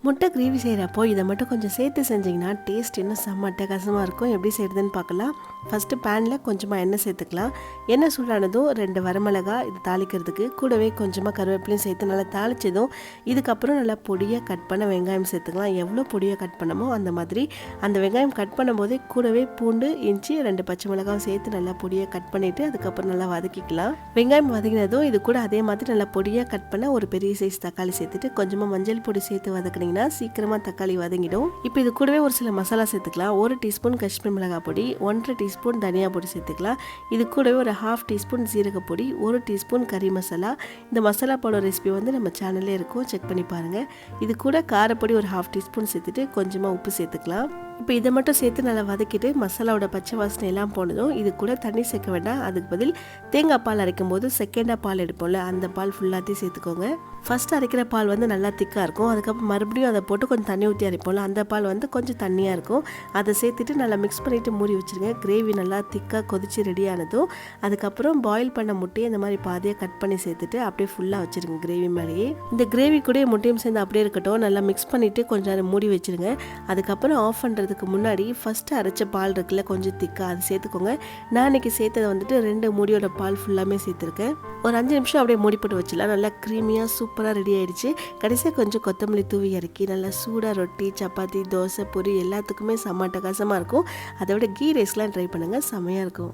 முட்டை கிரேவி செய்கிறப்போ இதை மட்டும் கொஞ்சம் சேர்த்து செஞ்சிங்கன்னா டேஸ்ட் இன்னும் செம்ம அட்டகாசமாக இருக்கும். எப்படி செய்கிறதுன்னு பார்க்கலாம். ஃபஸ்ட்டு பேனில் கொஞ்சமாக எண்ணெய் சேர்த்துக்கலாம். எண்ணெய் சூடானதும் 2 வரமிளகா இது தாளிக்கிறதுக்கு, கூடவே கொஞ்சமாக கருவேப்பிலையும் சேர்த்து நல்லா தாளித்ததும் இதுக்கப்புறம் நல்லா பொடியாக கட் பண்ண வெங்காயம் சேர்த்துக்கலாம். எவ்வளோ பொடியாக கட் பண்ணமோ அந்த மாதிரி அந்த வெங்காயம் கட் பண்ணும்போதே கூடவே பூண்டு, இஞ்சி, 2 பச்சை மிளகாயும் சேர்த்து நல்லா பொடியாக கட் பண்ணிவிட்டு அதுக்கப்புறம் நல்லா வதக்கிக்கலாம். வெங்காயம் வதக்கினதும் இது கூட அதே மாதிரி நல்லா பொடியாக கட் பண்ண ஒரு பெரிய சைஸ் தக்காளி சேர்த்துட்டு கொஞ்சமாக மஞ்சள் பொடி சேர்த்து வதக்கினீங்கன்னா சீக்கிரமாக தக்காளி வதங்கிடும். இப்போ இது கூடவே ஒரு சில மசாலா சேர்த்துக்கலாம். 1 டீஸ்பூன் காஷ்மீர் மிளகாய் பொடி, 1.5 டீஸ்பூன் தனியா பொடி சேர்த்துக்கலாம். இது கூடவே ஒரு 1/2 டீஸ்பூன் ஜீரக பொடி, 1 டீஸ்பூன் கறி மசாலா. இந்த மசாலா பவுடர் ரெசிபி வந்து நம்ம சேனல்லே இருக்கும், செக் பண்ணி பாருங்கள். இது கூட காரப்பொடி ஒரு 1/2 டீஸ்பூன் சேர்த்துட்டு கொஞ்சமாக உப்பு சேர்த்துக்கலாம். இப்போ இதை மட்டும் சேர்த்து நல்லா வதக்கிட்டு மசாலாவோட பச்சை வாசனை எல்லாம் போனதும் இது கூட தண்ணி சேர்க்க வேண்டாம். அதுக்கு பதில் தேங்காய் பால் அரைக்கும் போது செகண்டாக பால் எடுப்போம்ல, அந்த பால் ஃபுல்லாத்தையும் சேர்த்துக்கோங்க. ஃபஸ்ட்டு அரைக்கிற பால் வந்து நல்லா திக்காக இருக்கும். அதுக்கப்புறம் மறுபடியும் அதை போட்டு கொஞ்சம் தண்ணி ஊற்றி அரைப்போம்ல, அந்த பால் வந்து கொஞ்சம் தண்ணியாக இருக்கும். அதை சேர்த்துட்டு நல்லா மிக்ஸ் பண்ணிவிட்டு மூடி வச்சுருங்க. கிரேவி நல்லா திக்காக கொதிச்சு ரெடி ஆனதும் அதுக்கப்புறம் பாயில் பண்ண முட்டையை இந்த மாதிரி பாதியாக கட் பண்ணி சேர்த்துட்டு அப்படியே ஃபுல்லாக வச்சுருங்க கிரேவி மேலேயே. இந்த கிரேவி கூட முட்டையும் சேர்ந்து அப்படியே இருக்கட்டும். நல்லா மிக்ஸ் பண்ணிவிட்டு கொஞ்சம் நேரம் மூடி வச்சுருங்க. அதுக்கப்புறம் ஆஃப் பண்ணுறதுக்கு முன்னாடி ஃபஸ்ட்டு அரைச்ச பால் இருக்குல்ல, கொஞ்சம் திக்காக அது சேர்த்துக்கோங்க. நான் இன்றைக்கி சேர்த்ததை வந்துட்டு 2 மூடியோட பால் ஃபுல்லாமே சேர்த்துருக்கேன். ஒரு 5 நிமிஷம் அப்படியே மூடி போட்டு வச்சிடலாம். நல்லா க்ரீமியாக சூப்பராக ரெடி ஆகிடுச்சு. கடைசியாக கொஞ்சம் கொத்தமல்லி தூவி இறக்கி நல்லா சூடாக ரொட்டி, சப்பாத்தி, தோசை, பொரி எல்லாத்துக்குமே செம்ம அட்டகாசமாக இருக்கும். அதை விட கீ ரைஸ்லாம் ட்ரை பண்ணுங்கள், செம்மையாக இருக்கும்.